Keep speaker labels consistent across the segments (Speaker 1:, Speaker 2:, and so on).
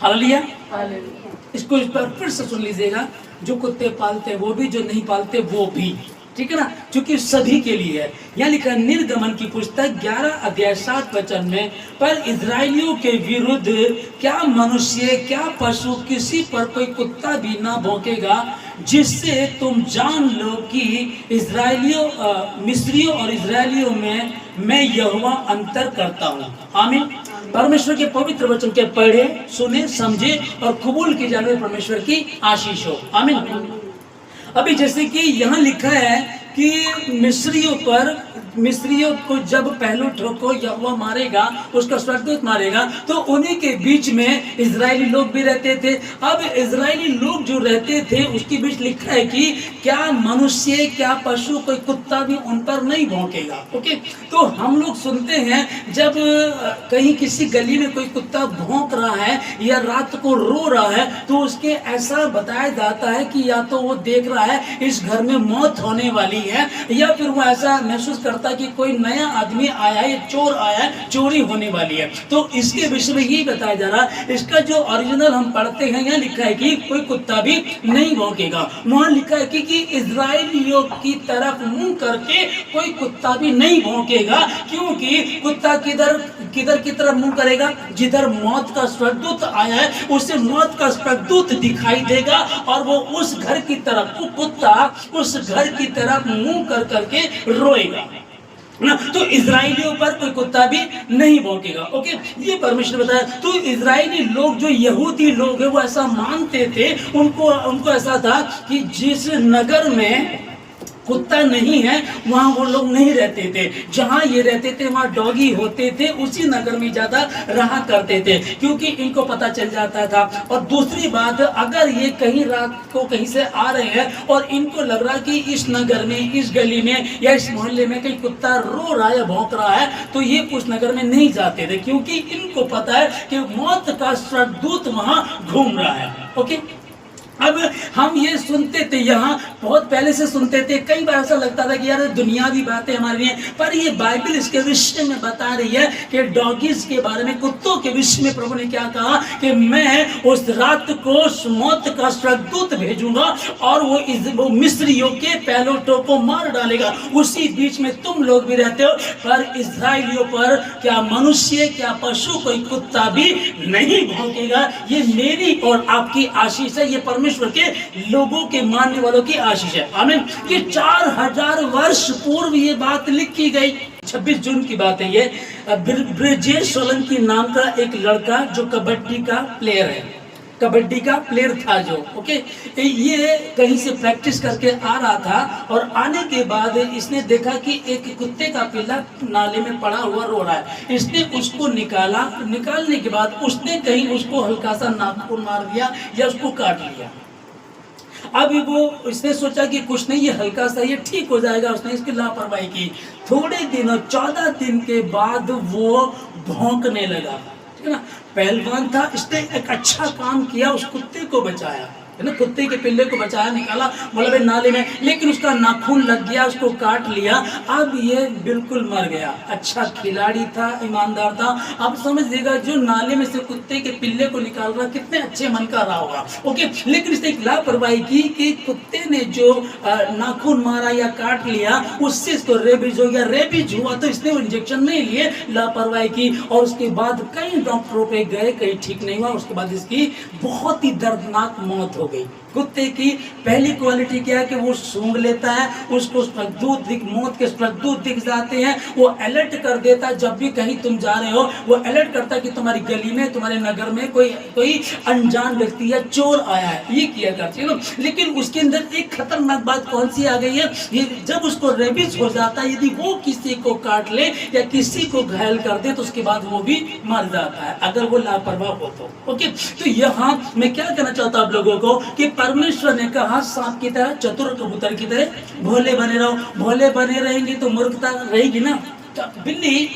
Speaker 1: Hallelujah. इसको इस पर फिर से सुन लीजिएगा, जो कुत्ते पालते हैं वो भी, जो नहीं पालते वो भी, ठीक है ना, क्योंकि सभी के लिए है। यहाँ लिखा निर्गमन की पुस्तक 11 अध्याय 7 वचन में, पर इजराइलियों के विरुद्ध क्या मनुष्य क्या पशु किसी पर कोई कुत्ता भी ना भौंकेगा, जिससे तुम जान लो कि इजराइलियों मिस्रियों और इजराइलियों में मैं यहोवा अंतर करता हूँ। आमीन। परमेश्वर के पवित्र वचन के पढ़े, सुने, समझे और कबूल की जाने परमेश्वर की आशीष हो। आमीन। अभी जैसे कि यहाँ लिखा है कि मिस्रियों को जब पहलू ठोको यहोवा मारेगा, उसका स्वर्गदूत मारेगा, तो उन्हीं के बीच में इजरायली लोग भी रहते थे। अब इजरायली लोग जो रहते थे उसके बीच लिखा है कि क्या मनुष्य क्या पशु कोई कुत्ता भी उन पर नहीं भौंकेगा। ओके, तो हम लोग सुनते हैं जब कहीं किसी गली में कोई कुत्ता भौंक रहा है या रात को रो रहा है, तो उसके ऐसा बताया जाता है कि या तो वो देख रहा है इस घर में मौत होने वाली है, या फिर वो ऐसा महसूस करता है कि कोई नया आदमी आया है, चोर आया है, चोरी होने वाली है। तो इसके विषय में यही बताया जा रहा है। इसका जो ओरिजिनल हम पढ़ते हैं, यहाँ लिखा है कि कोई कुत्ता भी नहीं भौंकेगा। वहां लिखा है कि इजराइलियों की तरफ मुंह करके कोई कुत्ता भी नहीं भौंकेगा, क्योंकि कुत्ता किधर की तरफ मुंह करेगा, जिधर मौत का स्वर्गदूत आया है उसे मौत का स्वर्गदूत दिखाई देगा और वो उस घर की तरफ, वो कुत्ता उस घर की तरफ मुंह कर करके रोएगा ना। तो इजराइलियों पर कोई कुत्ता भी नहीं भौंकेगा। ओके, ये परमेश्वर बताया। तो इजराइली लोग जो यहूदी लोग हैं वो ऐसा मानते थे, उनको ऐसा था कि जिस नगर में कुत्ता नहीं है वहां वो लोग नहीं रहते थे। जहां ये रहते थे वहां डॉगी होते थे, उसी नगर में ज्यादा रहा करते थे, क्योंकि इनको पता चल जाता था। और दूसरी बात, अगर ये कहीं रात को कहीं से आ रहे हैं और इनको लग रहा कि इस नगर में, इस गली में या इस मोहल्ले में कहीं कुत्ता रो रहा है, भौंक रहा है, तो ये उस नगर में नहीं जाते थे, क्योंकि इनको पता है कि मौत का स्वर्गदूत वहां घूम रहा है। ओके, अब हम ये सुनते थे, यहाँ बहुत पहले से सुनते थे, कई बार ऐसा लगता था कि यार दुनियावी बातें हमारे लिए, पर ये बाइबल इसके विषय में बता रही है कि डॉगीज के बारे में, कुत्तों के विषय में प्रभु ने क्या कहा कि मैं उस रात को मौत का स्वर्गदूत भेजूंगा और वो मिस्रियों के पहलोटों को मार डालेगा। उसी बीच में तुम लोग भी रहते हो, पर इजराइलियों पर क्या मनुष्य क्या पशु कोई कुत्ता भी नहीं भौंकेगा। ये मेरी और आपकी आशीष है, ये परमेश्वर के लोगों के मानने वालों की आशीष है। आमीन। ये 4000 वर्ष पूर्व ये बात लिखी गई। 26 जून की बात है ये। ब्रिजेश सोलंकी नाम का एक लड़का जो कबड्डी का प्लेयर है, कबड्डी का प्लेयर था जो, ओके, ये कहीं से प्रैक्टिस करके आ रहा था और आने के बाद इसने देखा कि एक कुत्ते का पिल्ला नाले में पड़ा हुआ रो रहा है। इसने उसको निकाला, निकालने के बाद उसने कहीं उसको हल्का सा नाखून मार दिया या उसको काट लिया। अब वो इसने सोचा कि कुछ नहीं, ये हल्का सा ये ठीक हो जाएगा, उसने इसकी लापरवाही की। थोड़े दिनों 14 दिन के बाद वो भौंकने लगा, ठीक है ना। पहलवान था, इसने एक अच्छा काम किया, उस कुत्ते को बचाया, है ना, कुत्ते के पिल्ले को बचाया, निकाला, बोला भाई नाले में, लेकिन उसका नाखून लग गया, उसको काट लिया। अब ये बिल्कुल मर गया। अच्छा खिलाड़ी था, ईमानदार था। अब समझिएगा जो नाले में से कुत्ते के पिल्ले को निकाल रहा, कितने अच्छे मन का रहा होगा। ओके, लेकिन इसने एक लापरवाही की कि कुत्ते ने जो नाखून मारा या काट लिया, उससे इसको रेबीज हो गया। रेबीज हुआ तो इसने वो इंजेक्शन नहीं लिए, लापरवाही की, और उसके बाद कई डॉक्टरों पे गए, कहीं ठीक नहीं हुआ। उसके बाद इसकी बहुत ही दर्दनाक मौत हो गई। कुत्ते की पहली क्वालिटी क्या है कि वो सूंघ लेता है, उसको स्वर्गदूत मौत के स्वर्गदूत दिख जाते हैं, वो अलर्ट कर देता है। जब भी कहीं तुम जा रहे हो वो अलर्ट करता है कि तुम्हारी गली में, तुम्हारे नगर में कोई अनजान व्यक्ति या चोर आया है, ये किया करते हैं। लेकिन उसके अंदर एक खतरनाक बात कौन सी आ गई है, ये जब उसको रेबीज हो जाता है, यदि वो किसी को काट ले या किसी को घायल कर दे तो उसके बाद वो भी मर जाता है, अगर वो लापरवाह हो तो। ओके, तो यहाँ मैं क्या कहना चाहता हूँ आप लोगों को कि परमेश्वर ने कहा सांप की तरह, चतुर कबूतर की तरह भोले बने रहो। भोले बने रहेंगे तो मूर्खता रहेगी ना। बिल्ली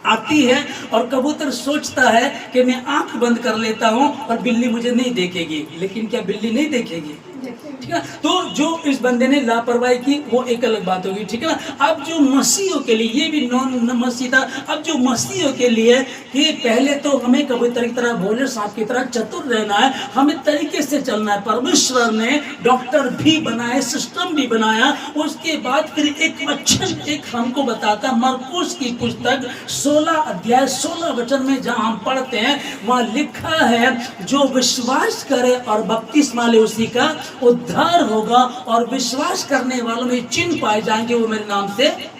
Speaker 1: आती है और कबूतर सोचता है कि मैं आंख बंद कर लेता हूं और बिल्ली मुझे नहीं देखेगी, लेकिन क्या बिल्ली नहीं देखेगी? ठीक है। तो जो इस बंदे ने लापरवाही की वो एक अलग बात होगी, ठीक है ना। अब जो मसीहों के लिए, ये भी नॉन मसीह था, अब जो मसीहों के लिए कि पहले तो हमें कबूतर की तरह, भोले सांप की तरह चतुर रहना है, हमें तरीके से चलना है। परमेश्वर ने डॉक्टर भी बनाए, सिस्टम भी बनाया। उसके बाद फिर एक वचन एक हमको बताता, मरकुस की पुस्तक 16 अध्याय 16 वचन में जहां हम पढ़ते हैं, वहां लिखा है, जो विश्वास करे और बपतिस्मा ले उसी का उद्धार होगा, और विश्वास करने वालों में चिन्ह पाए जाएंगे, वो मेरे नाम से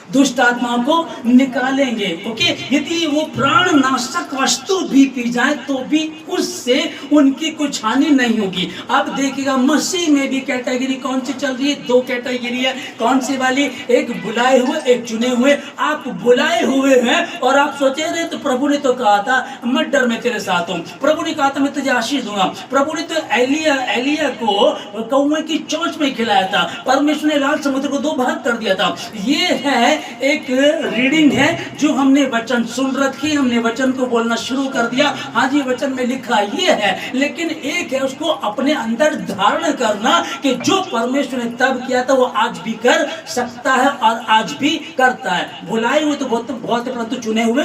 Speaker 1: दुष्ट आत्माओं को निकालेंगे। ओके, यदि वो प्राण नाशक वस्तु भी पी जाए तो भी उससे उनकी कुछ हानि नहीं होगी। अब देखिएगा मसीह में भी कैटेगरी कौन सी चल रही है, दो कैटेगरी है। कौन सी वाली? एक बुलाए हुए, एक चुने हुए। आप बुलाए हुए हैं और आप सोचे रहे तो प्रभु ने तो कहा था मत डर मैं तेरे साथ हूँ, प्रभु ने कहा था मैं तुझे आशीष दूंगा, प्रभु ने तो एलिया को कौवे की चोंच में खिलाया था, परमेश्वर ने लाल समुद्र को दो भाग कर दिया था। ये है एक रीडिंग है जो हमने वचन सुन रखी, हमने वचन को बोलना शुरू कर दिया। हाँ जी, वचन में लिखा ये है, लेकिन एक है उसको अपने अंदर धारण करना कि जो परमेश्वर ने तब किया था वो आज भी कर सकता है और आज भी करता है। बुलाए हुए तो बहुत परंतु चुने हुए।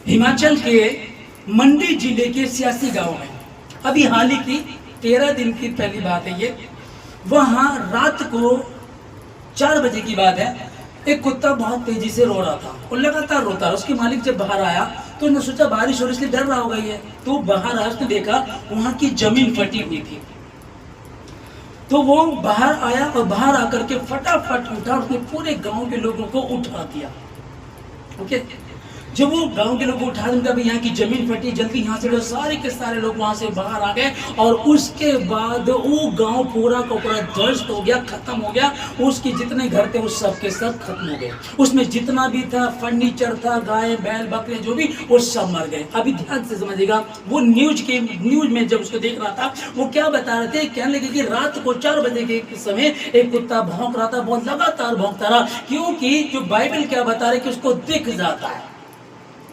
Speaker 1: हिमाचल के मंडी जिले के सियासी गांव में अभी हाल ही की 13 दिन की पहली बात है ये, वहां रात को 4 बजे की बात है, एक कुत्ता बहुत तेजी से रो रहा था और लगातार रोता रहा। उसके मालिक जब बाहर आया तो उसने सोचा बारिश हो रही इसलिए डर रहा होगा ये, तो बाहर आया, उसने देखा वहां की जमीन फटी हुई थी। तो वो बाहर आया और बाहर आकर के फटाफट उठा, उसने पूरे गांव के लोगों को उठा दिया। ओके, जब वो गांव के लोग उठा देंगे, अभी यहाँ की जमीन फटी, जल्दी यहाँ से सारे के सारे लोग वहां से बाहर आ गए और उसके बाद वो गांव पूरा का पूरा ध्वस्त हो गया, खत्म हो गया। उसके जितने घर थे वो सब के सब खत्म हो गए, उसमें जितना भी था फर्नीचर था, गाय बैल बकरे जो भी, वो सब मर गए। अभी ध्यान से समझिएगा, वो न्यूज में जब उसको देख रहा था वो क्या बता रहे थे, कहने लगे कि रात को 4 बजे के समय एक कुत्ता भौंक रहा था, बहुत लगातार भौंकता रहा, क्योंकि जो बाइबल क्या बता रहे कि उसको दिख जाता है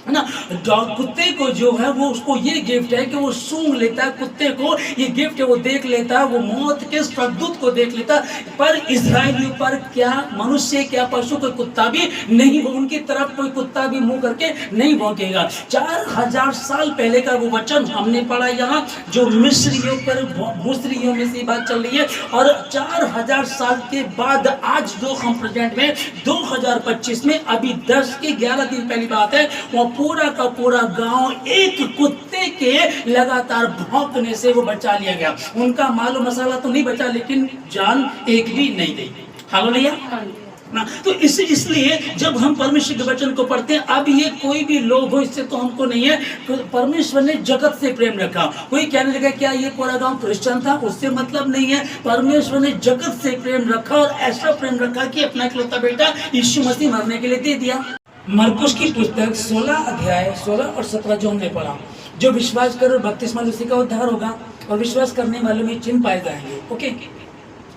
Speaker 1: ना। डॉग कुत्ते को जो है वो उसको ये गिफ्ट है कि वो सूंघ लेता है, कुत्ते को ये गिफ्ट है, वो देख लेता है, वो मौत के स्वर्गदूत को देख लेता है। पर इस्राएलियों पर क्या मनुष्य क्या पशु कोई कुत्ता भी नहीं, उनकी तरफ कोई कुत्ता भी मुंह करके नहीं भौंकेगा। 4000 साल पहले का वो वचन हमने पढ़ा यहाँ, जो मिस्रियों में से बात चल रही है, और 4000 साल के बाद आज जो हम प्रेजेंट में 2025 में अभी 10 के 11 दिन पहली बात है, वो पूरा का पूरा गांव एक कुत्ते के लगातार भौंकने से वो बचा लिया गया। उनका मालो मसाला तो नहीं बचा, लेकिन जान एक भी नहीं गई। हालेलुया ना। तो इसलिए जब हम परमेश्वर के वचन को पढ़ते हैं, अब ये कोई भी लोग हो इससे तो हमको नहीं है, परमेश्वर ने जगत से प्रेम रखा। कोई कहने लगा क्या ये पूरा गांव क्रिश्चियन था, उससे मतलब नहीं है। परमेश्वर ने जगत से प्रेम रखा और ऐसा प्रेम रखा कि अपना इकलौता बेटा यीशु मसीह मरने के लिए दे दिया। मरकुस की पुस्तक 16 अध्याय 16 और 17 जो हमने पढ़ा, जो विश्वास करे और बपतिस्मा ले उसी का उद्धार होगा, और विश्वास करने वालों में चिन्ह पाए जाएंगे। ओके,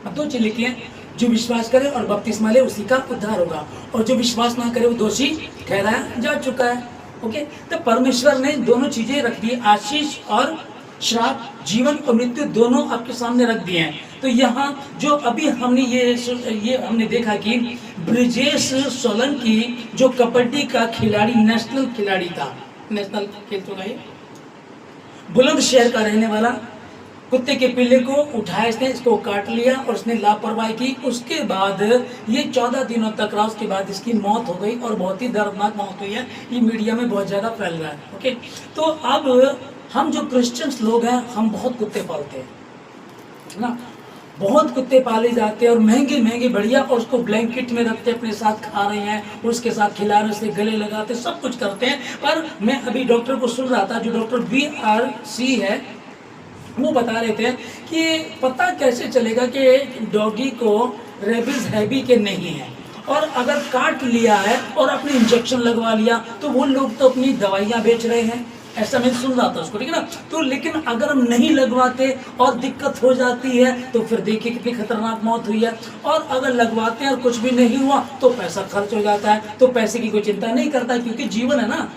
Speaker 1: अब 2 चीज लिखी है, जो विश्वास करे और बपतिस्मा ले उसी का उद्धार होगा, और जो विश्वास ना करे वो दोषी ठहराया जा चुका है। ओके, तो परमेश्वर ने दोनों चीजें रख दी, आशीष और श्राप, जीवन और मृत्यु दोनों आपके सामने रख दिए हैं। तो यहाँ जो अभी हमने ये हमने देखा कि ब्रिजेश सोलंकी जो कबड्डी का खिलाड़ी, नेशनल खिलाड़ी था, नेशनल खेल चुका है, बुलंदशहर का रहने वाला, कुत्ते के पिल्ले को उठाया इसने, इसको काट लिया और उसने लापरवाही की। उसके बाद ये 14 दिनों तक रहा, उसके बाद इसकी मौत हो गई और बहुत ही दर्दनाक मौत हुई है। ये मीडिया में बहुत ज़्यादा फैल रहा है। ओके, तो अब हम जो क्रिश्चियंस लोग हैं, हम बहुत कुत्ते पालते हैं ना, बहुत कुत्ते पाले जाते हैं और महंगे महंगे बढ़िया, और उसको ब्लैंकेट में रखते अपने साथ, खा रहे हैं, उसके साथ खिला रहे, उससे गले लगाते, सब कुछ करते हैं। पर मैं अभी डॉक्टर को सुन रहा था, जो डॉक्टर BRC है, वो बता रहे थे कि पता कैसे चलेगा कि डॉगी को रेबीज है भी कि नहीं है, और अगर काट लिया है और अपने इंजेक्शन लगवा लिया तो वो लोग तो अपनी दवाइयाँ बेच रहे हैं, ऐसा मैं सुन रहा था उसको, ठीक है ना। तो लेकिन अगर हम नहीं लगवाते और दिक्कत हो जाती है तो फिर देखिए कितनी खतरनाक मौत हुई है, और अगर लगवाते हैं और कुछ भी नहीं हुआ तो पैसा खर्च हो जाता है, तो पैसे की कोई चिंता नहीं करता क्योंकि जीवन है ना।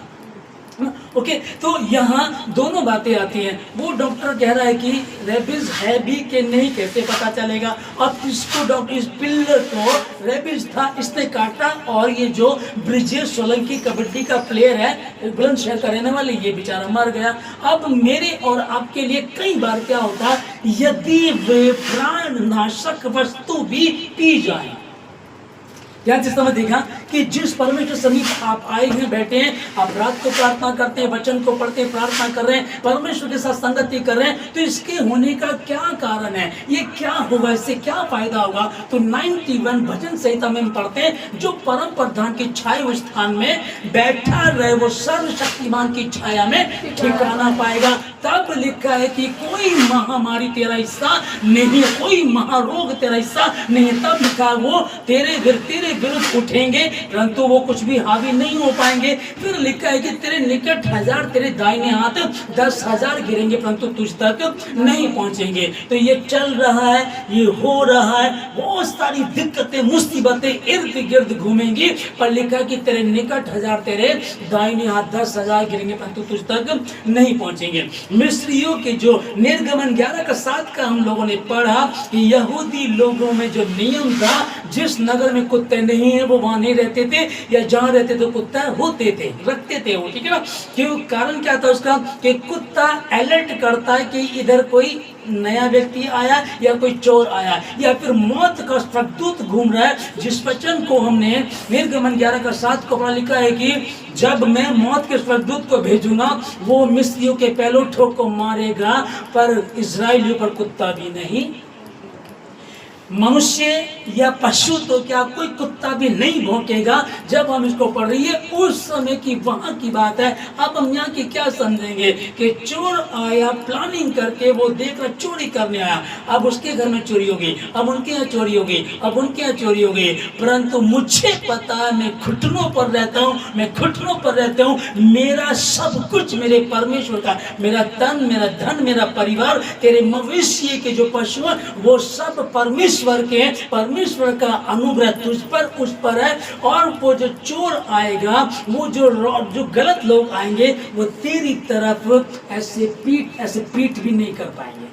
Speaker 1: ओके, तो यहाँ दोनों बातें आती हैं। वो डॉक्टर कह रहा है कि रेबीज है भी कि नहीं कैसे पता चलेगा। अब इसको डॉक्टर, इस पिल्लर को रेबीज था, इसने काटा, और ये जो ब्रिजेश सोलंकी कबड्डी का प्लेयर है, बुलंदशहर का रहने वाले, ये बेचारा मर गया। अब मेरे और आपके लिए कई बार क्या होता है, यदि वे प्राणनाशक वस्तु भी पी जाए, क्या जिस समय देखा कि जिस परमेश्वर समीप आप आए हैं, बैठे हैं, आप रात को प्रार्थना करते हैं, वचन को पढ़ते हैं, प्रार्थना कर रहे हैं, परमेश्वर के साथ संगति कर रहे हैं, तो इसके होने का क्या कारण है, ये क्या होगा, इससे क्या फायदा होगा। तो 91 भजन संहिता में हम पढ़ते हैं, जो परम प्रधान की छाए हुए स्थान में बैठा रहे, वो सर्वशक्तिमान की छाया में ठिकाना पाएगा। तब लिखा है कि कोई महामारी तेरा हिस्सा नहीं है, कोई महारोग तेरा हिस्सा नहीं है। तब लिखा है वो तेरे विरुद्ध उठेंगे, परंतु वो कुछ भी हावी नहीं हो पाएंगे। फिर लिखा है कि तेरे निकट 1000, तेरे दाहिने हाथ 10,000 गिरेंगे, परंतु तुझ तक नहीं पहुंचेंगे। तो ये चल रहा है, ये हो रहा है, बहुत सारी दिक्कतें, मुसीबतें इर्द गिर्द घूमेंगी, पर लिखा है कि तेरे निकट 1000, तेरे दाहिने हाथ 10,000 गिरेंगे, परंतु तुझ तक नहीं पहुंचेंगे। मिस्रियों के जो निर्गमन 11:7 का हम लोगों ने पढ़ा कि यहूदी लोगों में जो नियम था, जिस नगर में कुत्ते नहीं है वो वहां नहीं रहते थे, या जहां रहते थे कुत्ता होते थे, रखते थे वो, ठीक है ना। क्यों, कारण क्या था उसका, कि कुत्ता अलर्ट करता है कि इधर कोई नया व्यक्ति आया या कोई चोर आया, या फिर मौत का स्वर्गदूत घूम रहा है। जिस वचन को हमने निर्गमन 11:7 को लिखा है कि जब मैं मौत के स्वर्गदूत को भेजूंगा, वो मिस्रियों के पहलौठों को मारेगा, पर इजराइलियों पर कुत्ता भी नहीं, मनुष्य या पशु तो क्या कोई कुत्ता भी नहीं भौंकेगा। जब हम इसको पढ़ रही है, उस समय की वहां की बात है। अब हम यहाँ की क्या समझेंगे कि चोर आया, प्लानिंग करके वो देखकर चोरी करने आया, अब उसके घर में चोरी होगी, अब उनके यहाँ चोरी होगी, अब उनके यहाँ चोरी होगी, परंतु मुझे पता है, मैं घुटनों पर रहता हूँ, मैं घुटनों पर रहता हूँ, मेरा सब कुछ मेरे परमेश्वर का, मेरा तन, मेरा धन, मेरा परिवार, तेरे मवेशी के जो पशु है, वो सब परमेश्वर के, परमेश्वर का अनुग्रह तुझ पर, उस पर है। और वो जो चोर आएगा, वो जो गलत लोग आएंगे, वो तेरी तरफ ऐसे पीठ भी नहीं कर पाएंगे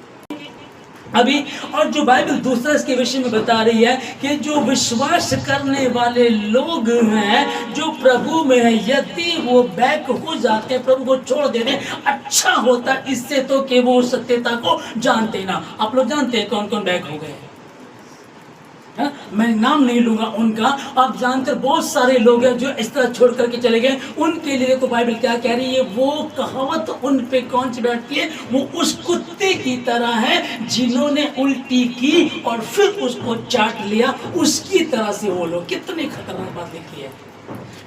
Speaker 1: अभी। और जो बाइबल दूसरा इसके विषय में बता रही है कि जो विश्वास करने वाले लोग हैं, जो प्रभु में है, यदि वो बैक हो जाते हैं, प्रभु को छोड़ देते, अच्छा होता इससे तो कि वो सत्यता को जानते ना। आप लोग जानते हैं कौन कौन बैक हो गए, मैं नाम नहीं लूंगा उनका। आप जानते बहुत सारे लोग हैं जो इस तरह छोड़ करके चले गए। उनके लिए देखो बाइबल क्या कह रही है, वो कहावत उन पे कौन सी बैठती है, वो उस कुत्ते की तरह है जिन्होंने उल्टी की और फिर उसको चाट लिया, उसकी तरह से वो लोग। कितनी खतरनाक बात लिखी है।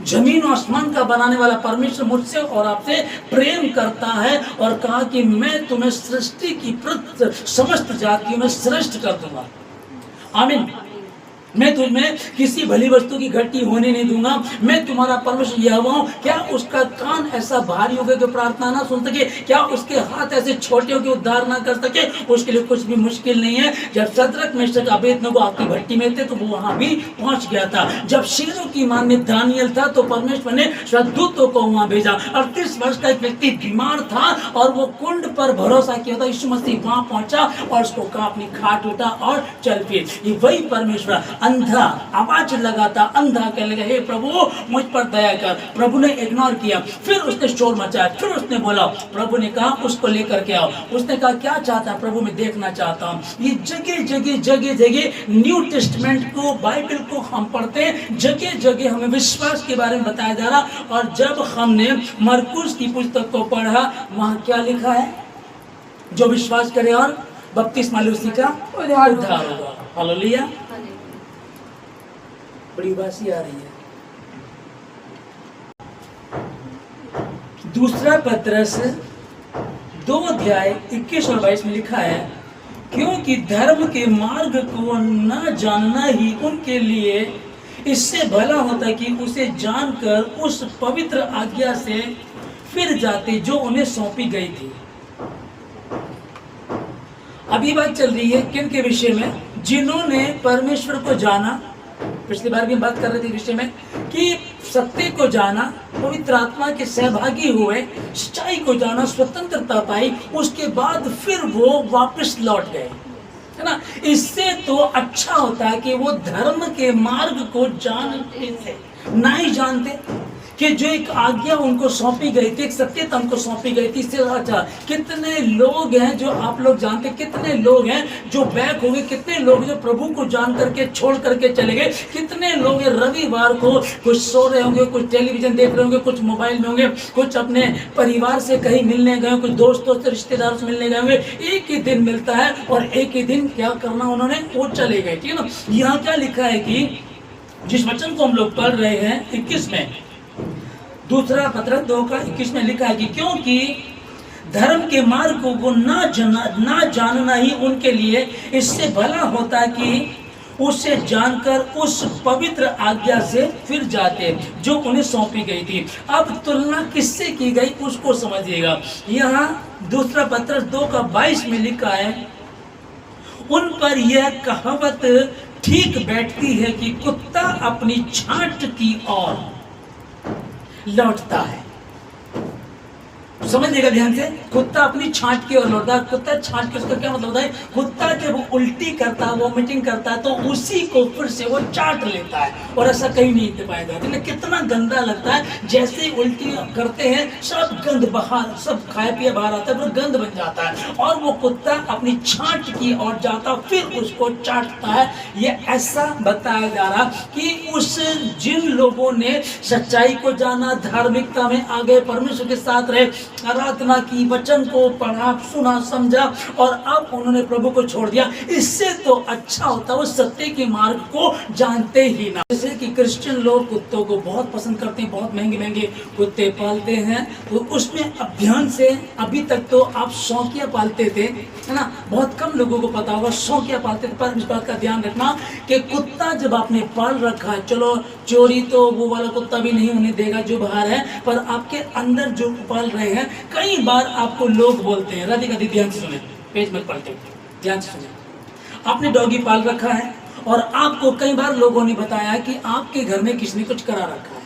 Speaker 1: जमीन और आसमान का बनाने वाला परमेश्वर मुझसे और आपसे प्रेम करता है, और कहा कि मैं तुम्हें सृष्टि की समस्त जातियों में श्रेष्ठ कर दूंगा। आमीन। मैं तुम्हें किसी भली वस्तु की घटी होने नहीं दूंगा, मैं तुम्हारा परमेश्वर यहोवा हूं। क्या उसका कान ऐसा भारी हो गया कि प्रार्थना ना सुन सके? क्या उसके हाथ ऐसे छोटे हो कि उद्धार ना कर सके? उसके लिए कुछ भी मुश्किल नहीं है। जब सद्रक मेशक अबेदनगो आग की भट्टी में थे तो वो वहां भी पहुंच गया था। जब शेरों की मान में दानियल था तो परमेश्वर ने स्वर्गदूतों को वहां भेजा। 38 वर्ष का एक व्यक्ति बीमार था और वो कुंड पर भरोसा किया था, यीशु मसीह वहां पहुंचा और उसको कहा अपनी खाट उठा और चल फिर। ये वही परमेश्वर। अंधा आवाज लगाता, अंधा कहने लगा हे प्रभु मुझ पर दया कर। प्रभु ने इग्नोर किया, फिर उसने शोर मचाया, फिर उसने बोला, प्रभु ने कहा उसको लेकर के आओ। उसने कहा क्या चाहता है? प्रभु मैं देखना चाहता हूँ। ये जगह जगह न्यू टेस्टमेंट को, बाइबल को हम पढ़ते हैं, जगह जगह हमें विश्वास के बारे में बताया जा रहा। और जब हमने मरकुस की पुस्तक को पढ़ा, वहां क्या लिखा है? जो विश्वास करे और बपतिस्मा ले उसी का उद्धार होगा। हालेलुया। बड़ी उबासी आ रही है। दूसरा पत्रस 2:21 और 22 में लिखा है, क्योंकि धर्म के मार्ग को न जानना ही उनके लिए इससे भला होता कि उसे जानकर उस पवित्र आज्ञा से फिर जाते जो उन्हें सौंपी गई थी। अभी बात चल रही है किन के विषय में? जिन्होंने परमेश्वर को जाना। पिछली बार भी बात कर रहे थे विषय में कि सत्य को जाना पवित्र आत्मा के सहभागी हुए, सच्चाई को जाना, स्वतंत्रता पाई, उसके बाद फिर वो वापस लौट गए, है ना। इससे तो अच्छा होता है कि वो धर्म के मार्ग को जानते थे, नहीं जानते कि जो एक आज्ञा उनको सौंपी गई थी, एक सत्यता उनको सौंपी गई थी, इससे अच्छा कितने लोग हैं जो आप लोग जानते, कितने लोग हैं जो बैक हो गए, कितने लोग जो प्रभु को जान करके छोड़ करके चले गए, कितने लोग हैं रविवार को कुछ सो रहे होंगे, कुछ टेलीविजन देख रहे होंगे, कुछ मोबाइल में होंगे, कुछ अपने परिवार से कहीं मिलने गए, कुछ दोस्तों से रिश्तेदारों से मिलने गए होंगे। एक ही दिन मिलता है और एक ही दिन क्या करना उन्होंने, वो चले गए, ठीक है ना। यहाँ क्या लिखा है कि जिस वचन को हम लोग पढ़ रहे हैं 21 में, दूसरा पत्र 2:21 में लिखा है कि क्योंकि धर्म के मार्ग को ना जानना ही उनके लिए इससे भला होता है कि उसे जानकर उस पवित्र आज्ञा से फिर जाते जो उन्हें सौंपी गई थी। अब तुलना किससे की गई उसको समझिएगा। यहाँ दूसरा पत्र 2:22 में लिखा है, उन पर यह कहावत ठीक बैठती है कि कुत्ता अपनी छांट की ओर लौटता है। समझिएगा ध्यान से, कुत्ता अपनी छांट की ओर लौटता है। कुत्ता छांट के, उसका क्या मतलब होता है, कुत्ता जब उल्टी करता है, वॉमिटिंग करता है, तो उसी को फिर से वो चाट लेता है, और ऐसा कहीं नहीं पाया जाता। लेकिन कितना गंदा लगता है, जैसे ही उल्टी करते हैं सब गंद बाहर, सब खाए पिए बाहर आता है, फिर गंद बन जाता है, और वो कुत्ता अपनी छांट की ओर जाता, फिर उसको चाटता है। ये ऐसा बताया जा रहा कि उस जिन लोगों ने सच्चाई को जाना, धार्मिकता में आगे, परमेश्वर के साथ रहे, आराधना की, वचन को पढ़ा, सुना, समझा, और अब उन्होंने प्रभु को छोड़ दिया, इससे तो अच्छा होता वो सत्य के मार्ग को जानते ही ना। जैसे कि क्रिश्चियन लोग कुत्तों को बहुत पसंद करते हैं, बहुत महंगे महंगे कुत्ते पालते हैं, तो उसमें अभियान से अभी तक तो आप शौकिया पालते थे, है ना। बहुत कम लोगों को पता होगा शौकिया पालते थे, पर इस बात का ध्यान रखना कि कुत्ता जब आपने पाल रखा है, चलो चोरी तो वो वाला कुत्ता भी नहीं होने देगा जो बाहर है, पर आपके अंदर जो पाल रहे हैं, कई बार आपको लोग बोलते हैं, राधिका दी ध्यान से सुने, पेज मत पलटे, ध्यान से सुने, आपने डॉगी पाल रखा है और आपको कई बार लोगों ने बताया कि आपके घर में किसने कुछ करा रखा है।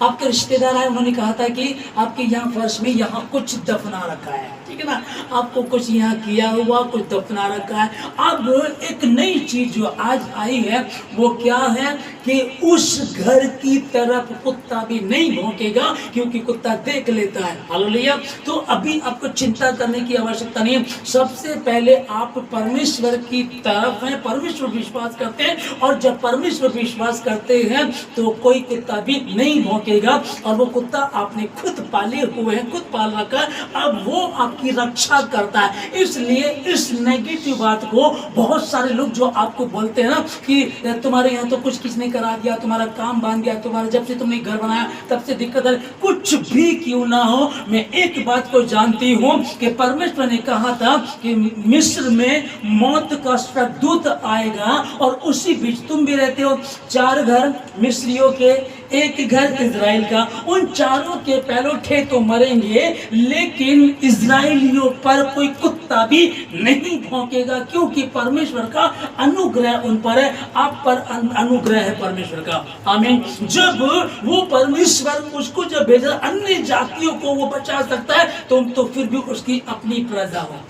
Speaker 1: आपके रिश्तेदार आए, उन्होंने कहा था कि आपके यहाँ फर्श में यहाँ कुछ दफना रखा है, ठीक है ना, आपको कुछ यहाँ किया हुआ, कुछ दफना रखा है। अब एक नई चीज जो आज आई है वो क्या है कि उस घर की तरफ कुत्ता भी नहीं भौंकेगा, क्योंकि कुत्ता देख लेता है। हालेलुया। तो अभी आपको चिंता करने की आवश्यकता नहीं है। सबसे पहले आप परमेश्वर की तरफ हैं, परमेश्वर विश्वास करते हैं, और जब परमेश्वर विश्वास करते हैं तो कोई कुत्ता भी नहीं भौंकेगा, और वो कुत्ता आपने खुद पाले हुए हैं, खुद पाल रखा है, अब वो आपकी रक्षा करता है। इसलिए इस नेगेटिव बात को बहुत सारे लोग जो आपको बोलते हैं ना कि तुम्हारे यहाँ तो कुछ किसने करा दिया, तुम्हारा काम बांध दिया, तुम्हारा जब से तुमने घर बनाया तब से दिक्कत है, कुछ भी क्यों ना हो, मैं एक बात को जानती हूँ कि परमेश्वर ने कहा था कि मिस्र में मौत का स्वर्गदूत आएगा, और उसी बीच तुम भी रहते हो। 4 घर मिस्रियों के, एक घर इजराइल का, उन चारों के पैलोठे तो मरेंगे, लेकिन इजराइलियों पर कोई कुत्ता भी नहीं भौंकेगा, क्योंकि परमेश्वर का अनुग्रह उन पर है, आप पर अनुग्रह है परमेश्वर का। आमीन। जब वो परमेश्वर उसको जब भेजा, अन्य जातियों को वो बचा सकता है, तो फिर भी उसकी अपनी प्रजा हो।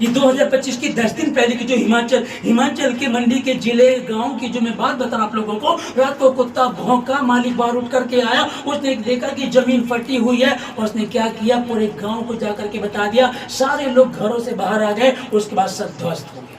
Speaker 1: ये 2025 की 10 दिन पहले की जो हिमाचल के मंडी के जिले गांव की जो मैं बात बता रहा आप लोगों को, रात को कुत्ता भौंका, मालिक बाहर उठ करके आया, उसने देखा कि जमीन फटी हुई है, और उसने क्या किया, पूरे गांव को जाकर के बता दिया, सारे लोग घरों से बाहर आ गए, उसके बाद सब ध्वस्त हो गया।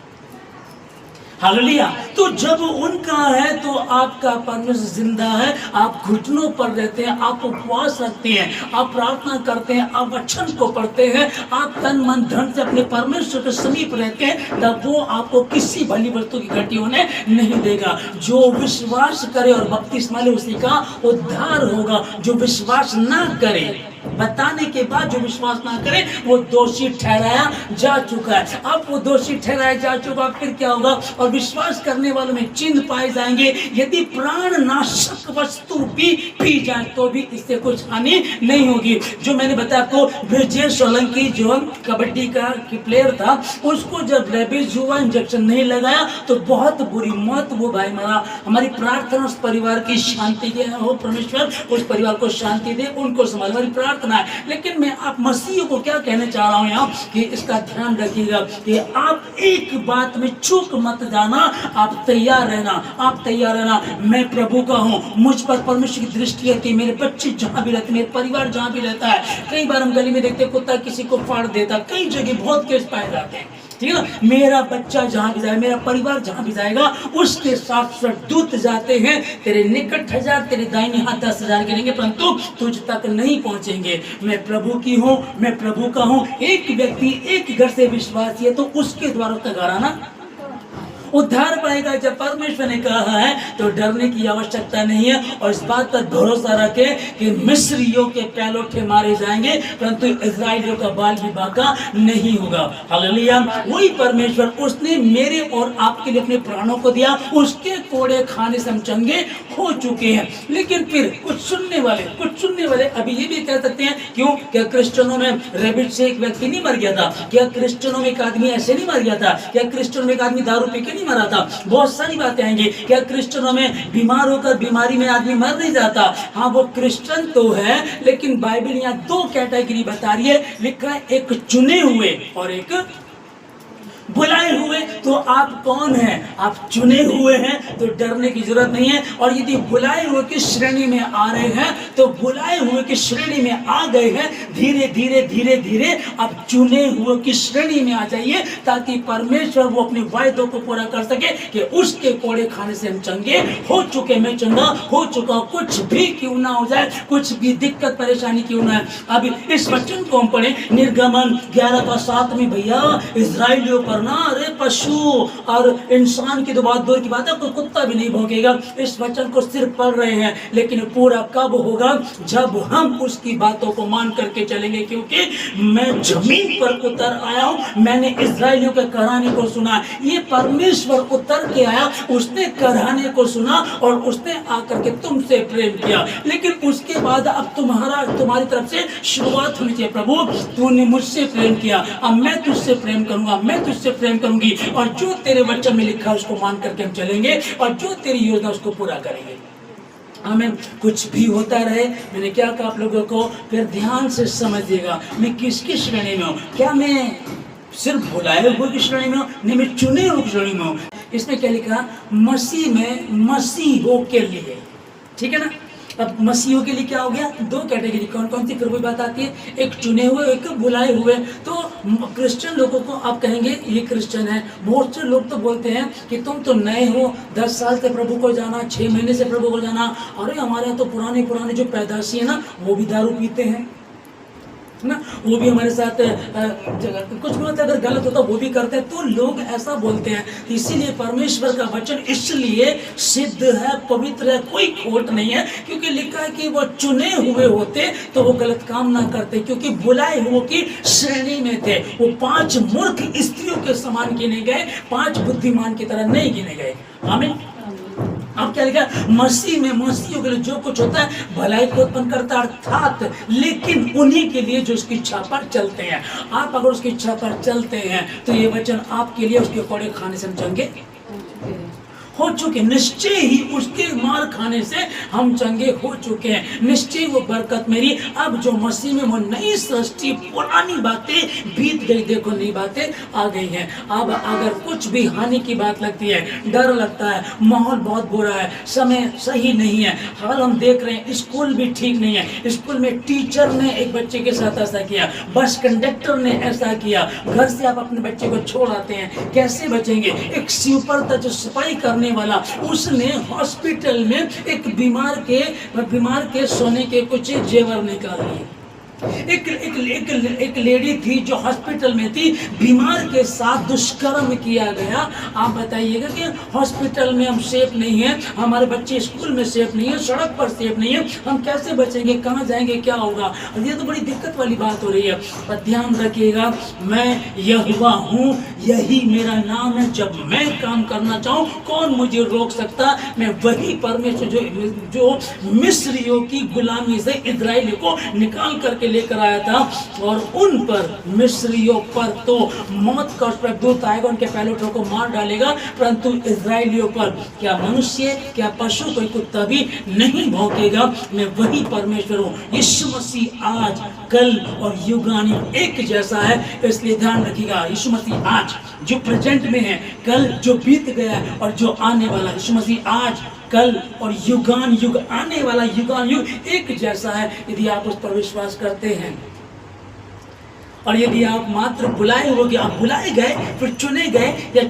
Speaker 1: हालेलुया। तो जब उनका है तो आपका परमेश्वर जिंदा है, आप घुटनों पर रहते हैं, आप उपवास रखते हैं, आप प्रार्थना करते हैं, आप वचन को पढ़ते हैं, आप तन मन धन से अपने परमेश्वर के समीप रहते हैं, तब वो आपको किसी भली वस्तु की घटी होने नहीं देगा। जो विश्वास करे और बपतिस्मा ले उसी का उद्धार होगा, जो विश्वास ना करे बताने के बाद जो विश्वास ना करे वो दोषी ठहराया जा चुका है। अब वो दोषी ठहराया जा चुका, फिर क्या होगा? और विश्वास करने वालों में चिन्ह पाए जाएंगे। यदि प्राण नाशक वस्तु भी पी जाए तो भी इससे कुछ हानि नहीं होगी। जो मैंने बताया आपको, ब्रिजेश सोलंकी जो कबड्डी का प्लेयर था, उसको जब रेबीज हुआ, इंजेक्शन नहीं लगाया तो बहुत बुरी मौत वो भाई मरा। हमारी प्रार्थना उस परिवार की शांति के हो, परमेश्वर उस परिवार को शांति दे, उनको संभाले, हमारी प्रार्थना है। लेकिन मैं आप मसीह को क्या कहना चाह रहा हूँ यहाँ कि इसका ध्यान रखिएगा कि आप एक बात में चूक मत जाना, आप तैयार रहना, आप तैयार रहना। मैं प्रभु का हूँ, मुझ पर परमेश्वर की दृष्टि है कि मेरे बच्चे जहाँ भी रहते, मेरे परिवार जहाँ भी रहता है। कई बार हम गली में देखते कुत्ता किसी को फाड़ देता, कई जगह बहुत केस पाए जाते हैं, ठीक है ना। मेरा बच्चा जहाँ भी जाए, मेरा परिवार जहाँ भी जाएगा, उसके साथ दूत जाते हैं, तेरे निकट 1000, तेरे दाहिने हाथ 10,000 गिनेंगे, परंतु तुझ तक नहीं पहुंचेंगे। मैं प्रभु की हूँ, मैं प्रभु का हूँ। एक व्यक्ति एक घर से विश्वासी है तो उसके द्वारा उसका घर आना उद्धार पाएगा। जब परमेश्वर ने कहा है तो डरने की आवश्यकता नहीं है, और इस बात पर भरोसा रखे कि मिस्रियों के पैलोठे मारे जाएंगे परंतु इजराइलियों का बाल भी बाका नहीं होगा। हालेलुया। वही परमेश्वर, उसने मेरे और आपके लिए अपने प्राणों को दिया, उसके कोड़े खाने से हम चंगे हो चुके हैं। लेकिन फिर कुछ सुनने वाले अभी ये भी कह सकते हैं, क्यों? क्या क्रिश्चियनों में रेबिट से एक व्यक्ति नहीं मर गया था? क्या क्रिश्चियनों में एक आदमी ऐसे नहीं मर गया था? क्या क्रिश्चियनों में एक आदमी दारू पी के नहीं मरा था? बहुत सारी बातें आएंगी। क्या क्रिश्चियनों में बीमार होकर बीमारी में आदमी मर नहीं जाता? हाँ, वो क्रिश्चियन तो है, लेकिन बाइबल यहाँ 2 कैटेगरी बता रही है। लिखा है एक चुने हुए और एक बुलाए हुए। तो आप कौन हैं? आप चुने हुए हैं तो डरने की जरूरत नहीं है। और यदि बुलाए हुए की श्रेणी में आ रहे हैं तो बुलाए हुए की श्रेणी में आ गए हैं, धीरे धीरे धीरे धीरे आप चुने हुए की श्रेणी में आ जाइए, ताकि परमेश्वर वो अपने वायदों को पूरा कर सके कि उसके कोड़े खाने से हम चंगे हो चुके। मैं चंगा हो चुका, कुछ भी क्यों ना हो जाए, कुछ भी दिक्कत परेशानी क्यों ना है। अब इस वचन को हम पढ़े, निर्गमन 11:7 में। भैया इजराइलियों पर ना, अरे पशु और इंसान की तो बहुत दूर की बात है, कोई कुत्ता भी नहीं भौंकेगा। इस वचन को सिर्फ पढ़ रहे हैं, लेकिन पूरा कब होगा? जब हम उसकी बातों को मान करके चलेंगे। क्योंकि मैं जमीन पर उतर आया हूं, मैंने इजराइलियों के कराने को सुना। ये परमेश्वर उतर के आया, उसने कराने को सुना और उसने आकर के तुमसे प्रेम किया। लेकिन उसके बाद अब तुम्हारी तरफ से शुरुआत होनी चाहिए। प्रभु तूने मुझसे प्रेम किया, अब मैं तुझसे प्रेम करूंगा, मैं तुझसे प्रेम करूंगी, और जो तेरे वचन में लिखा है उसको मान करके हम चलेंगे, और जो तेरी योजना उसको पूरा करेंगे। हमें कुछ भी होता रहे, मैंने क्या कहा आप लोगों को, फिर ध्यान से समझिएगा मैं किसकी श्रेणी में हूँ। क्या मैं सिर्फ बुलाए हुए की श्रेणी में हूँ? नहीं, मैं चुने हुए की श्रेणी में हूँ। इसमें क्या लिखा? मसीह में मसीहों के लिए, ठीक है ना। अब मसीहों के लिए क्या हो गया? 2 कैटेगरी। कौन कौन सी? फिर वही बात आती है, एक चुने हुए, एक बुलाए हुए। तो क्रिश्चियन लोगों को आप कहेंगे ये क्रिश्चियन है। बहुत से लोग तो बोलते हैं कि तुम तो नए हो, 10 साल से प्रभु को जाना, 6 महीने से प्रभु को जाना। अरे हमारे यहाँ तो पुराने जो पैदाशी है ना, वो भी दारू पीते हैं ना, वो भी हमारे साथ कुछ भी होता है, अगर गलत होता वो भी करते हैं। तो लोग ऐसा बोलते हैं। इसीलिए परमेश्वर का वचन इसलिए सिद्ध है, पवित्र है, कोई खोट नहीं है, क्योंकि लिखा है कि वो चुने हुए होते तो वो गलत काम ना करते, क्योंकि बुलाए हुए की श्रेणी में थे। वो 5 मूर्ख स्त्रियों के समान गिने गए, 5 बुद्धिमान की तरह नहीं गिने गए। आमीन। अब क्या लिखा? मसीह में मसीहों के लिए जो कुछ होता है भलाई को उत्पन्न करता है, अर्थात लेकिन उन्हीं के लिए जो उसकी इच्छा पर चलते हैं। आप अगर उसकी इच्छा पर चलते हैं तो ये वचन आपके लिए उसके कोड़े खाने से हम चंगे हो चुके, निश्चय ही उसके मार खाने से हम चंगे हो चुके हैं। निश्चय वो बरकत मेरी, अब जो मसीह में वो नई सृष्टि, पुरानी बातें बीत गई, देखो नई बातें आ गई हैं। अब अगर कुछ भी हानि की बात लगती है, डर लगता है, माहौल बहुत बुरा है, समय सही नहीं है, हाल हम देख रहे हैं, स्कूल भी ठीक नहीं है, स्कूल में टीचर ने एक बच्चे के साथ ऐसा किया, बस कंडक्टर ने ऐसा किया, घर से आप अपने बच्चे को छोड़ आते हैं, कैसे बचेंगे? एक स्वीपर था जो सफाई करने वाला, उसने हॉस्पिटल में एक बीमार के सोने के कुछ जेवर निकाल लिए। एक लेडी थी जो हॉस्पिटल में थी, बीमार के साथ दुष्कर्म किया गया। आप बताइएगा कि हॉस्पिटल में हम सेफ नहीं है, हमारे बच्चे स्कूल में सेफ नहीं है, सड़क पर सेफ नहीं है, हम कैसे बचेंगे, कहाँ जाएंगे, क्या होगा? ये तो बड़ी दिक्कत वाली बात हो रही है। पर ध्यान रखिएगा, मैं यहोवा हूँ, यही मेरा नाम है। जब मैं काम करना चाहूँ कौन मुझे रोक सकता? मैं वही परमेश्वर जो मिस्रियों की गुलामी से इजराइलियों को निकाल करके लेकर आया था, और उन पर मिस्रियों पर तो मौत का उस पर दूत आएगा, उनके पहले को मार डालेगा, परंतु इजराइलियों पर क्या मनुष्य, क्या पशु, कोई कुत्ता भी नहीं भौंकेगा। मैं वही परमेश्वर हूँ। यीशु मसीह आज, कल और युगानी एक जैसा है, इसलिए ध्यान रखिएगा। यीशु मसीह आज जो प्रेजेंट में है, कल जो बीत गया है और जो आने वाला, यीशु मसीह आज, कल और युगान युग आने वाला, युगान युग एक जैसा है। यदि आप उस पर विश्वास करते हैं और यदि आप मात्र बुलाए हो गए, आप बुलाए गए, फिर चुने गए या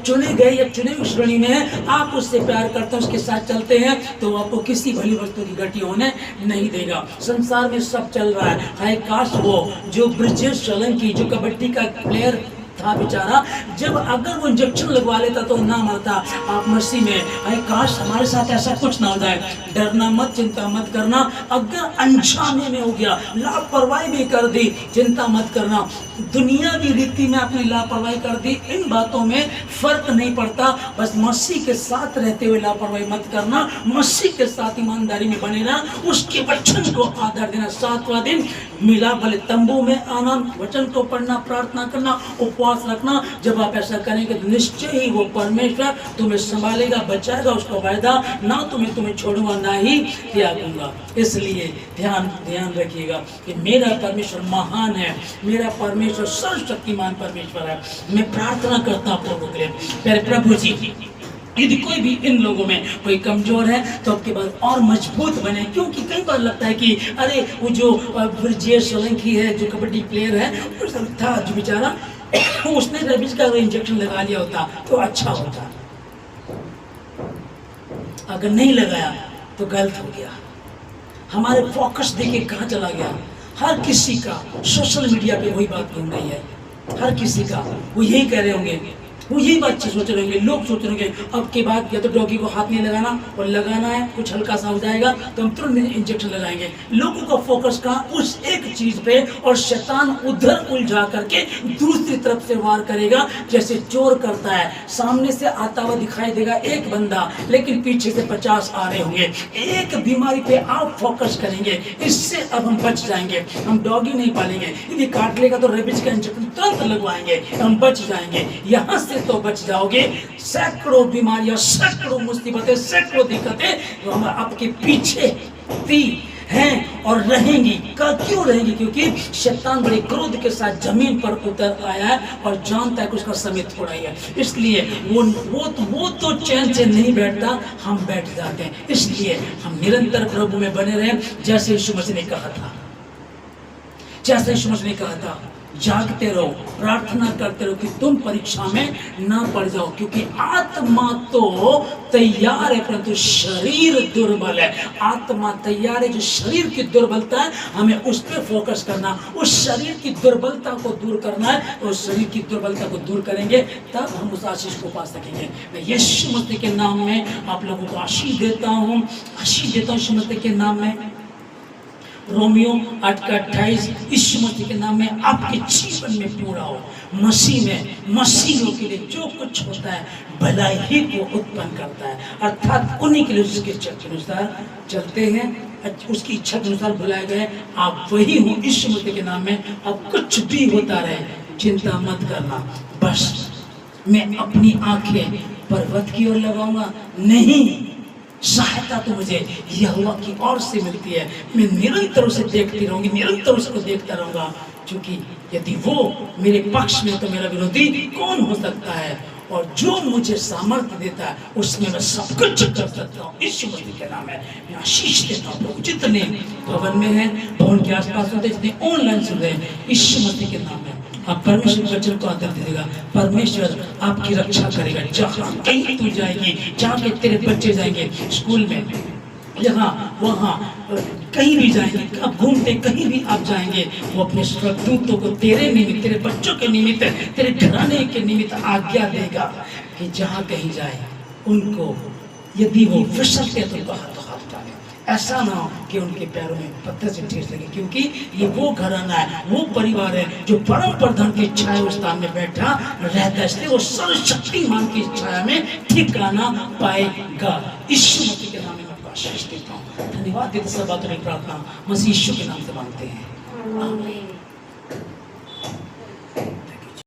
Speaker 1: चुने हुए श्रेणी में है, आप उससे प्यार करते हैं, उसके साथ चलते हैं, तो आपको किसी भली वस्तु की घटी होने नहीं देगा। संसार में सब चल रहा है। हाय काश वो जो ब्रिजेश सोलंकी, जो कबड्डी का प्लेयर था बेचारा, जब अगर वो इंजेक्शन लगवा लेता तो ना मरता। आप मसीह में, अरे काश हमारे साथ ऐसा कुछ ना हो जाए। डरना मत, चिंता मत करना। अगर अनजाने में हो गया, लापरवाही भी कर दी, चिंता मत करना। दुनियावी रीति में आपने लापरवाही कर दी, इन बातों में फर्क नहीं पड़ता। बस मसीह के साथ रहते हुए लापरवाही मत करना, मसीह के साथ ईमानदारी में बने रहना, उसके वचन को आदर देना। 7वां दिन मिला, भले तंबू में आना, वचन को पढ़ना, प्रार्थना करना, उपवास रखना। जब आप ऐसा करेंगे तो निश्चय ही वो परमेश्वर तुम्हें संभालेगा, बचाएगा। उसका वायदा, ना तुम्हें छोड़ूंगा, ना ही त्यागूंगा। इसलिए ध्यान रखिएगा कि मेरा परमेश्वर महान है, मेरा परमेश्वर सर्वशक्तिमान परमेश्वर है। मैं प्रार्थना करता हूँ प्रभु के लिए, मेरे प्रभु जी, यदि कोई भी इन लोगों में कोई कमजोर है तो आपके बाद और मजबूत बने। क्योंकि कई बार लगता है कि अरे वो जो ब्रिजेश सोलंकी है, जो कबड्डी प्लेयर है, वो था जो बेचारा, उसने रेबीज का इंजेक्शन लगा लिया होता तो अच्छा होता। अगर नहीं लगाया तो गलत हो गया। हमारे फोकस देखिए कहाँ चला गया। हर किसी का सोशल मीडिया पे वही बात घूम रही है, हर किसी का वो यही कह रहे होंगे, वो यही बात सोच रहे होंगे, लोग सोच रहे होंगे अब के बाद या तो डॉगी को हाथ नहीं लगाना, और लगाना है कुछ हल्का सा हो जाएगा तो हम तुरंत इंजेक्शन लगाएंगे। लोगों का फोकस का उस एक चीज पे, और शैतान उधर उलझा करके दूसरी तरफ से वार करेगा। जैसे चोर करता है, सामने से आता हुआ दिखाई देगा एक बंदा, लेकिन पीछे से 50 आ रहे होंगे। एक बीमारी पे आप फोकस करेंगे, इससे अब हम बच जाएंगे। हम डॉगी नहीं पालेंगे, यदि काट लेगा तो रेबीज का इंजेक्शन तुरंत लगवाएंगे, हम बच जाएंगे। यहाँ से तो बच जाओगे। सैकड़ों बीमारियां, सैकड़ों मुसीबतें, सैकड़ों दिक्कतें जो हम आपके पीछे थी हैं और रहेंगी। क्यों रहेंगी? क्योंकि शैतान बड़े क्रोध के साथ जमीन पर उतर आया है और जानता है कि उसका समय थोड़ा ही है। इसलिए वो तो चैन से नहीं बैठता, हम बैठ जाते हैं। इसलिए हम निरंतर प्रभु में बने रहें, जैसे यीशु मसीह ने कहा था, जैसे यीशु मसीह ने कहा था, जागते रहो, प्रार्थना करते रहो कि तुम परीक्षा में ना पड़ जाओ। क्योंकि आत्मा तो तैयार है परंतु शरीर दुर्बल है। आत्मा तैयार है, जो शरीर की दुर्बलता है हमें उस पर फोकस करना, उस शरीर की दुर्बलता को दूर करना है। उस शरीर की दुर्बलता को दूर करेंगे तब हम उस आशीष को पा सकेंगे। मैं यीशु मसीह के नाम में आप लोगों को आशीष देता हूँ, आशीष देता हूँ यीशु मसीह के नाम में। रोमियो 8:28 यीशु मसीह के नाम में आपके जीवन में पूरा हो। मसीह में, मसीहियों के लिए जो कुछ होता है भलाई ही को उत्पन्न करता है, अर्थात उन्हीं के लिए उसकी इच्छा के अनुसार चलते हैं, उसकी इच्छा के अनुसार बुलाए गए। आप वही हो यीशु मसीह के नाम में। अब कुछ भी होता रहे चिंता मत करना, बस मैं अपनी आंखें पर्वत की ओर लगाऊंगा नहीं, सहायता तो मुझे यहोवा की ओर से मिलती है। मैं निरंतर उसे देखती रहूंगी, निरंतर उसको देखता रहूंगा, क्योंकि यदि वो मेरे पक्ष में तो मेरा विरोधी कौन हो सकता है। और जो मुझे सामर्थ्य देता है उसमें मैं सब कुछ कर सकता हूँ। यीशु मसीह के नाम में मैं आशीष देता हूँ। जितने भवन में हैं, भवन के आसपास होते, जितने ऑनलाइन सुन रहे हैं, यीशु मसीह के नाम में आप परमेश्वर के वचन को आदर दीजिएगा। परमेश्वर आपकी रक्षा करेगा। जहाँ कहीं तू जाएगी, जहाँ के तेरे बच्चे जाएंगे, स्कूल में, यहाँ वहाँ, कहीं भी जाएंगे, आप घूमते कहीं भी आप जाएंगे, वो अपने स्वर्गदूतों को तेरे निमित्त, तेरे बच्चों के निमित्त, तेरे घराने के निमित्त आज्ञा देगा कि जहाँ कहीं जाए उनको यदि वो फिसलते तो हाथ डाले, ऐसा ना हो कि उनके पैरों में पत्थर से ठेस लगे, क्योंकि ये वो घराना है, वो परिवार है जो परम प्रधान की छाया उस स्थान में बैठा रहता है, इसलिए वो सर्वशक्तिमान की छाया में ठिकाना पाएगा। यीशु मसीह के नाम में आपको आशीष देता हूँ। धन्यवाद देते सब बातों में प्रार्थना मसीह यीशु के नाम से मांगते हैं, आमीन।